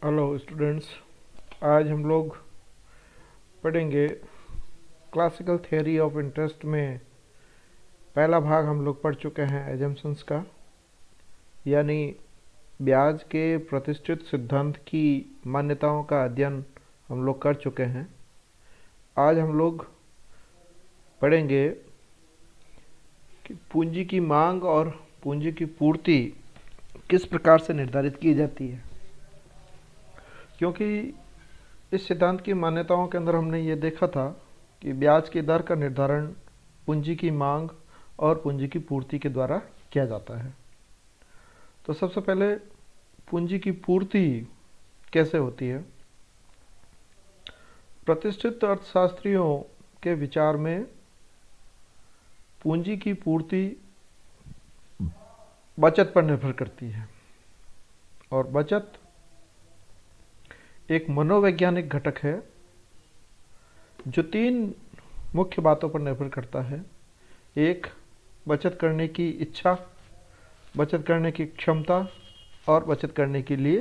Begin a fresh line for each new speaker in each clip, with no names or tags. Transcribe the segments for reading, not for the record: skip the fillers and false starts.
Hello students, आज हम लोग पढ़ेंगे क्लासिकल थ्योरी ऑफ इंटरेस्ट में पहला भाग हम लोग पढ़ चुके हैं एजम्पशंस का, यानी ब्याज के प्रतिष्ठित सिद्धांत की मान्यताओं का अध्ययन हम लोग कर चुके हैं। आज हम लोग पढ़ेंगे कि पूंजी की मांग और पूंजी की पूर्ति किस प्रकार से निर्धारित की जाती है, क्योंकि इस सिद्धांत की मान्यताओं के अंदर हमने ये देखा था कि ब्याज की दर का निर्धारण पूंजी की मांग और पूंजी की पूर्ति के द्वारा किया जाता है। तो सबसे पहले पूंजी की पूर्ति कैसे होती है। प्रतिष्ठित अर्थशास्त्रियों के विचार में पूंजी की पूर्ति बचत पर निर्भर करती है, और बचत एक मनोवैज्ञानिक घटक है जो तीन मुख्य बातों पर निर्भर करता है। एक, बचत करने की इच्छा, बचत करने की क्षमता और बचत करने के लिए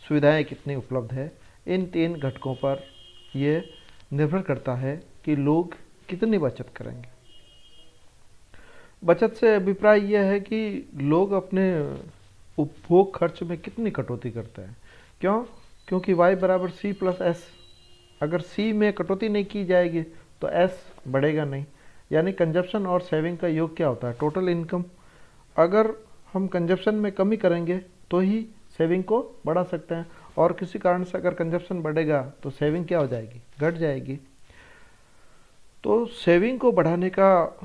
सुविधाएं कितनी उपलब्ध है। इन तीन घटकों पर यह निर्भर करता है कि लोग कितनी बचत करेंगे। बचत से अभिप्राय यह है कि लोग अपने उपभोग खर्च में कितनी कटौती करते हैं। क्योंकि y बराबर सी प्लस एस, अगर सी में कटौती नहीं की जाएगी तो एस बढ़ेगा नहीं। यानी कंजप्शन और सेविंग का योग क्या होता है, टोटल इनकम। अगर हम कंजप्शन में कमी करेंगे तो ही सेविंग को बढ़ा सकते हैं, और किसी कारण से अगर कंजप्शन बढ़ेगा तो सेविंग क्या हो जाएगी, घट जाएगी। तो सेविंग को बढ़ाने का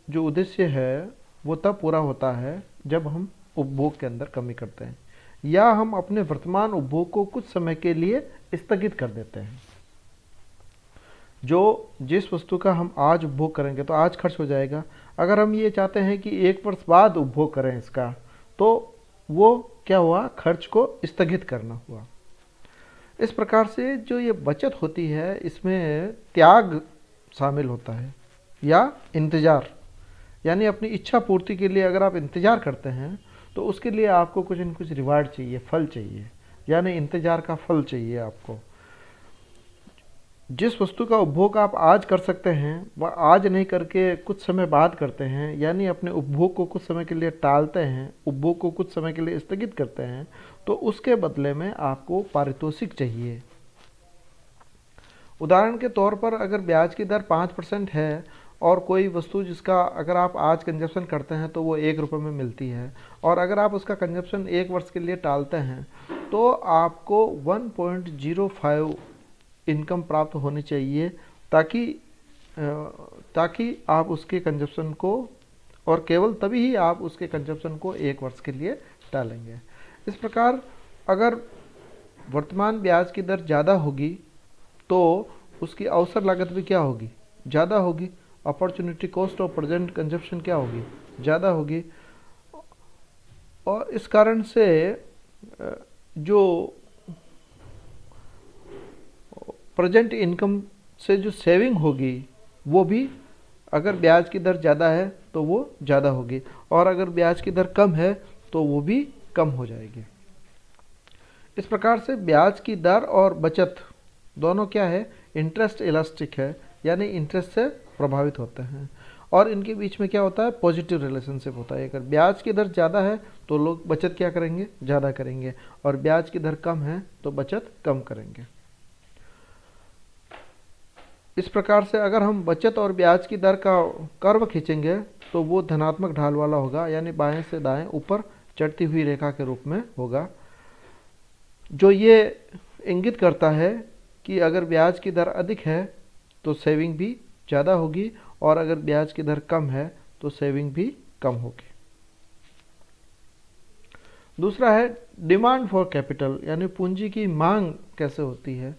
जो उद्देश्य है वो तब पूरा होता है जब हम उपभोग के अंदर कमी करते हैं, या हम अपने वर्तमान उपभोग को कुछ समय के लिए स्थगित कर देते हैं। जिस वस्तु का हम आज उपभोग करेंगे तो आज खर्च हो जाएगा, अगर हम ये चाहते हैं कि 1 वर्ष बाद उपभोग करें इसका, तो वो क्या हुआ, खर्च को स्थगित करना हुआ। इस प्रकार से जो ये बचत होती है इसमें त्याग शामिल होता है या इंतजार, यानी अपनी इच्छा पूर्ति के लिए अगर आप इंतजार करते हैं तो उसके लिए आपको कुछ न कुछ रिवार्ड चाहिए, फल चाहिए, यानी इंतजार का फल चाहिए आपको। जिस वस्तु का उपभोग आप आज कर सकते हैं वह आज नहीं करके कुछ समय बाद करते हैं, यानी अपने उपभोग को कुछ समय के लिए टालते हैं, उपभोग को कुछ समय के लिए स्थगित करते हैं, तो उसके बदले में आपको पारितोषिक चाहिए। उदाहरण के तौर पर अगर ब्याज की दर 5% है और कोई वस्तु जिसका अगर आप आज कंजप्शन करते हैं तो वो 1 रुपये में मिलती है, और अगर आप उसका कंजप्शन 1 वर्ष के लिए टालते हैं तो आपको 1.05 इनकम प्राप्त होनी चाहिए, ताकि आप उसके कंजप्शन को, और केवल तभी ही आप उसके कंजप्शन को 1 वर्ष के लिए टालेंगे। इस प्रकार अगर वर्तमान ब्याज की दर ज़्यादा होगी तो उसकी अवसर लागत भी क्या होगी, ज़्यादा होगी। Opportunity cost of present consumption क्या होगी, ज़्यादा होगी। और इस कारण से जो प्रेजेंट इनकम से जो सेविंग होगी वो भी, अगर ब्याज की दर ज़्यादा है तो वो ज़्यादा होगी, और अगर ब्याज की दर कम है तो वो भी कम हो जाएगी। इस प्रकार से ब्याज की दर और बचत दोनों क्या है, इंटरेस्ट इलास्टिक है, यानी इंटरेस्ट से प्रभावित होते हैं, और इनके बीच में क्या होता है, पॉजिटिव रिलेशनशिप होता है। अगर ब्याज की दर ज़्यादा है तो लोग बचत क्या करेंगे, ज़्यादा करेंगे, और ब्याज की दर कम है तो बचत कम करेंगे। इस प्रकार से अगर हम बचत और ब्याज की दर का कर्व खींचेंगे तो वो धनात्मक ढाल वाला होगा, यानी बाएं से दाएं ऊपर चढ़ती हुई रेखा के रूप में होगा, जो ये इंगित करता है कि अगर ब्याज की दर अधिक है तो सेविंग भी ज़्यादा होगी, और अगर ब्याज की दर कम है तो सेविंग भी कम होगी। दूसरा है डिमांड फॉर कैपिटल, यानी पूंजी की मांग कैसे होती है।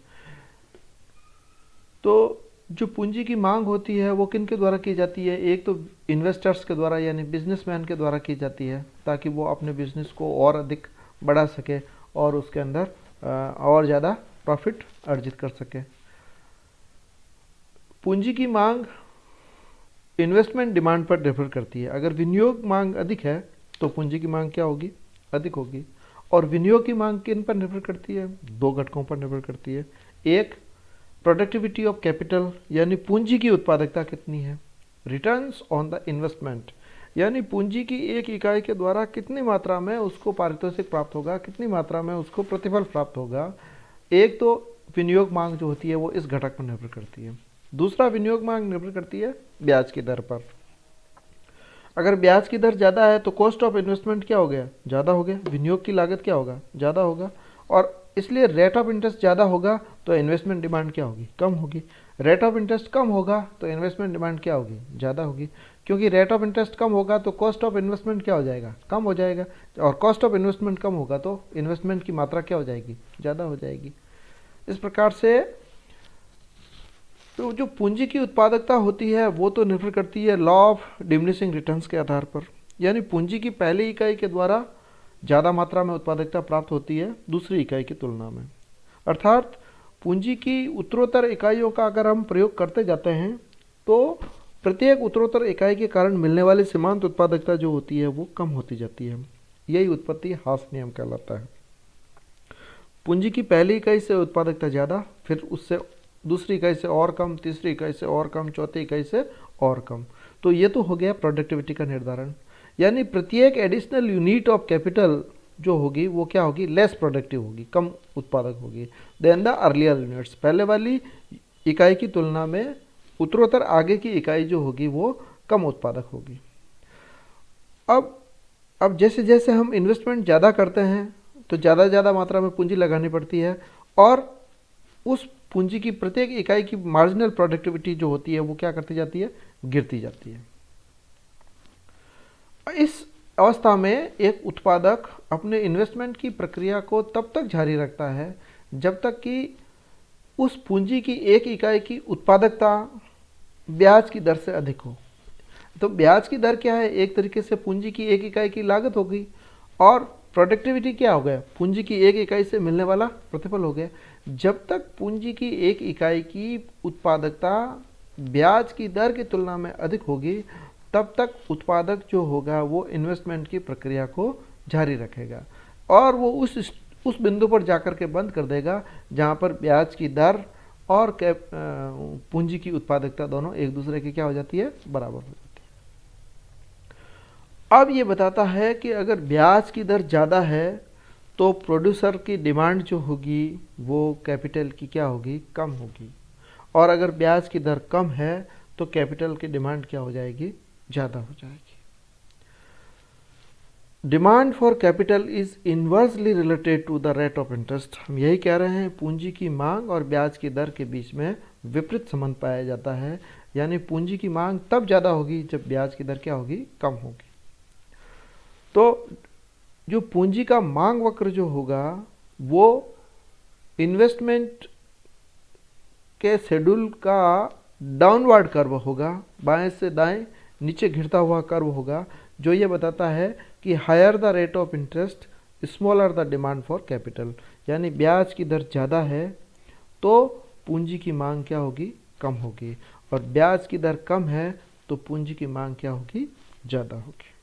तो जो पूंजी की मांग होती है वो किन के द्वारा की जाती है, एक तो इन्वेस्टर्स के द्वारा, यानी बिजनेसमैन के द्वारा की जाती है, ताकि वो अपने बिजनेस को और अधिक बढ़ा सके और उसके अंदर और ज़्यादा प्रॉफिट अर्जित कर सके। पूंजी की मांग इन्वेस्टमेंट डिमांड पर निर्भर करती है। अगर विनियोग मांग अधिक है तो पूंजी की मांग क्या होगी, अधिक होगी, और विनियोग की मांग किन पर निर्भर करती है? दो घटकों पर निर्भर करती है। एक, प्रोडक्टिविटी ऑफ कैपिटल यानी पूंजी की उत्पादकता कितनी है। रिटर्न्स ऑन द इन्वेस्टमेंट यानी पूंजी की एक इकाई के द्वारा कितनी मात्रा में उसको पारितोषिक प्राप्त होगा, कितनी मात्रा में उसको प्रतिफल प्राप्त होगा। एक तो विनियोग मांग जो होती है वो इस घटक पर निर्भर करती है। दूसरा, विनियोग मांग निर्भर करती है ब्याज की दर पर। अगर ब्याज की दर ज़्यादा है तो कॉस्ट ऑफ इन्वेस्टमेंट क्या हो गया, ज़्यादा हो गया। विनियोग की लागत क्या होगा, ज़्यादा होगा। और इसलिए रेट ऑफ इंटरेस्ट ज़्यादा होगा तो इन्वेस्टमेंट डिमांड क्या होगी, कम होगी। रेट ऑफ इंटरेस्ट कम होगा तो इन्वेस्टमेंट डिमांड क्या होगी, ज़्यादा होगी। क्योंकि रेट ऑफ इंटरेस्ट कम होगा तो कॉस्ट ऑफ इन्वेस्टमेंट क्या हो जाएगा, कम हो जाएगा। और कॉस्ट ऑफ इन्वेस्टमेंट कम होगा तो इन्वेस्टमेंट की मात्रा क्या हो जाएगी, ज़्यादा हो जाएगी। इस प्रकार से तो जो पूंजी की उत्पादकता होती है वो तो निर्भर करती है लॉ ऑफ डिमिनिशिंग रिटर्न्स के आधार पर। यानी पूंजी की पहली इकाई के द्वारा ज़्यादा मात्रा में उत्पादकता प्राप्त होती है दूसरी इकाई की तुलना में। अर्थात पूंजी की उत्तरोत्तर इकाइयों का अगर हम प्रयोग करते जाते हैं तो प्रत्येक उत्तरोत्तर इकाई के कारण मिलने वाली सीमांत उत्पादकता जो होती है वो कम होती जाती है। यही उत्पत्ति हास नियम कहलाता है। पूंजी की पहली इकाई से उत्पादकता ज़्यादा, फिर उससे दूसरी इकाई से और कम, तीसरी इकाई से और कम, चौथी इकाई से और कम। तो ये तो हो गया प्रोडक्टिविटी का निर्धारण। यानी प्रत्येक एडिशनल यूनिट ऑफ कैपिटल जो होगी वो क्या होगी, लेस प्रोडक्टिव होगी, कम उत्पादक होगी देन द अर्लियर यूनिट्स। पहले वाली इकाई की तुलना में उत्तरोत्तर आगे की इकाई जो होगी वो कम उत्पादक होगी। अब जैसे जैसे हम इन्वेस्टमेंट ज़्यादा करते हैं तो ज़्यादा मात्रा में पूंजी लगानी पड़ती है और उस पूंजी की प्रत्येक इकाई की मार्जिनल प्रोडक्टिविटी जो होती है वो क्या करती जाती है, गिरती जाती है। इस अवस्था में एक उत्पादक अपने इन्वेस्टमेंट की प्रक्रिया को तब तक जारी रखता है जब तक कि उस पूंजी की एक इकाई की उत्पादकता ब्याज की दर से अधिक हो। तो ब्याज की दर क्या है, एक तरीके से पूंजी की एक इकाई की लागत हो गई और प्रोडक्टिविटी क्या हो गया, पूंजी की एक इकाई से मिलने वाला प्रतिफल हो गया। जब तक पूंजी की एक इकाई की उत्पादकता ब्याज की दर की तुलना में अधिक होगी तब तक उत्पादक जो होगा वो इन्वेस्टमेंट की प्रक्रिया को जारी रखेगा और वो उस बिंदु पर जाकर के बंद कर देगा जहाँ पर ब्याज की दर और पूंजी की उत्पादकता दोनों एक दूसरे की क्या हो जाती है, बराबर हो जाती है। अब ये बताता है कि अगर ब्याज की दर ज़्यादा है तो प्रोड्यूसर की डिमांड जो होगी वो कैपिटल की क्या होगी, कम होगी। और अगर ब्याज की दर कम है तो कैपिटल की डिमांड क्या हो जाएगी, ज़्यादा हो जाएगी। Demand for capital is inversely related to the rate of interest. हम यही कह रहे हैं, पूंजी की मांग और ब्याज की दर के बीच में विपरीत संबंध पाया जाता है। यानी पूंजी की मांग तब ज़्यादा होगी जब ब्याज की दर क्या होगी, कम होगी। तो जो पूंजी का मांग वक्र जो होगा वो इन्वेस्टमेंट के शेड्यूल का डाउनवर्ड कर्व होगा, बाएं से दाएं नीचे गिरता हुआ कर्व होगा, जो ये बताता है कि higher the rate of interest smaller the demand for capital. यानी ब्याज की दर ज़्यादा है तो पूंजी की मांग क्या होगी, कम होगी, और ब्याज की दर कम है तो पूंजी की मांग क्या होगी, ज़्यादा होगी।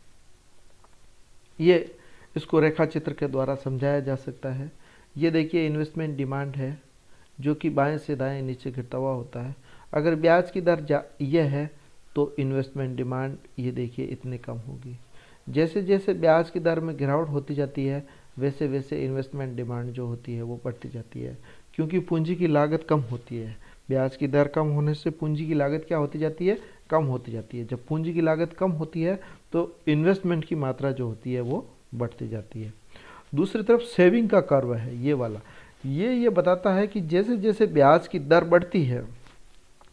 ये इसको रेखा चित्र के द्वारा समझाया जा सकता है। ये देखिए इन्वेस्टमेंट डिमांड है जो कि बाएं से दाएं नीचे गिरता हुआ होता है। अगर ब्याज की दर ये है तो इन्वेस्टमेंट डिमांड ये देखिए इतने कम होगी। जैसे जैसे ब्याज की दर में गिरावट होती जाती है वैसे वैसे इन्वेस्टमेंट डिमांड जो होती है वो बढ़ती जाती है, क्योंकि पूंजी की लागत कम होती है। ब्याज की दर कम होने से पूंजी की लागत क्या होती जाती है, कम होती जाती है। जब पूंजी की लागत कम होती है तो इन्वेस्टमेंट की मात्रा जो होती है वो बढ़ती जाती है। दूसरी तरफ सेविंग का कर्व है ये वाला, ये बताता है कि जैसे जैसे ब्याज की दर बढ़ती है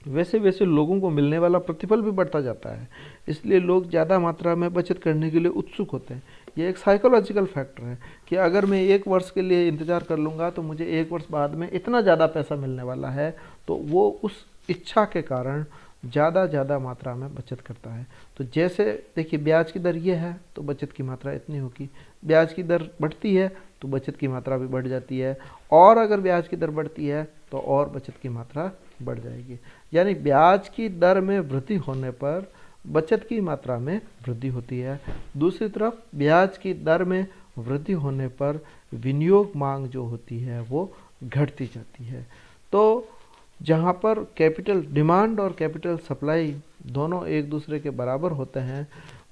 वैसे वैसे लोगों को मिलने वाला प्रतिफल भी बढ़ता जाता है, इसलिए लोग ज़्यादा मात्रा में बचत करने के लिए उत्सुक होते हैं। ये एक साइकोलॉजिकल फैक्टर है कि अगर मैं 1 वर्ष के लिए इंतज़ार कर लूँगा तो मुझे 1 वर्ष बाद में इतना ज़्यादा पैसा मिलने वाला है, तो वो उस इच्छा के कारण ज़्यादा मात्रा में बचत करता है। तो जैसे देखिए ब्याज की दर ये है तो बचत की मात्रा इतनी होगी, ब्याज की दर बढ़ती है तो बचत की मात्रा भी बढ़ जाती है, और अगर ब्याज की दर बढ़ती है तो और बचत की मात्रा बढ़ जाएगी। यानी ब्याज की दर में वृद्धि होने पर बचत की मात्रा में वृद्धि होती है। दूसरी तरफ ब्याज की दर में वृद्धि होने पर विनियोग मांग जो होती है वो घटती जाती है। तो जहाँ पर कैपिटल डिमांड और कैपिटल सप्लाई दोनों एक दूसरे के बराबर होते हैं,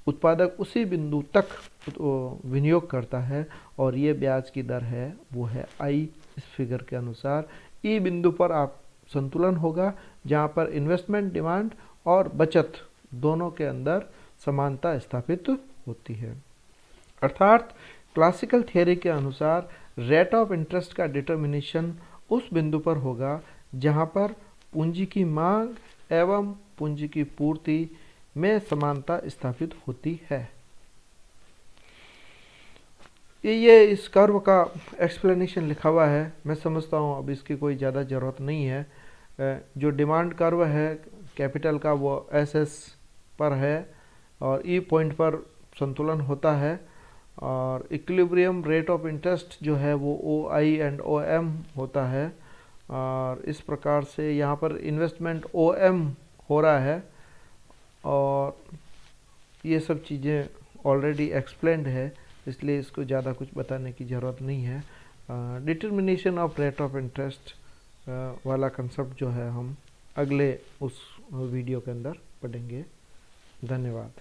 उत्पादक उसी बिंदु तक विनियोग करता है और ये ब्याज की दर है वो है आई। इस फिगर के अनुसार ई बिंदु पर आप संतुलन होगा जहाँ पर इन्वेस्टमेंट डिमांड और बचत दोनों के अंदर समानता स्थापित होती है। अर्थात क्लासिकल थियरी के अनुसार रेट ऑफ इंटरेस्ट का डिटर्मिनेशन उस बिंदु पर होगा जहाँ पर पूंजी की मांग एवं पूंजी की पूर्ति में समानता स्थापित होती है। ये इस कर्व का एक्सप्लेनेशन लिखा हुआ है, मैं समझता हूँ अब इसकी कोई ज़्यादा ज़रूरत नहीं है। जो डिमांड कर्व है कैपिटल का वो एस पर है और ई पॉइंट पर संतुलन होता है और इक्विलिब्रियम रेट ऑफ इंटरेस्ट जो है वो ओ आई एंड ओ एम होता है और इस प्रकार से यहाँ पर इन्वेस्टमेंट ओ एम हो रहा है और ये सब चीज़ें ऑलरेडी एक्सप्लेन्ड है, इसलिए इसको ज़्यादा कुछ बताने की ज़रूरत नहीं है। Determination of rate of interest वाला कंसेप्ट जो है हम अगले उस वीडियो के अंदर पढ़ेंगे। धन्यवाद।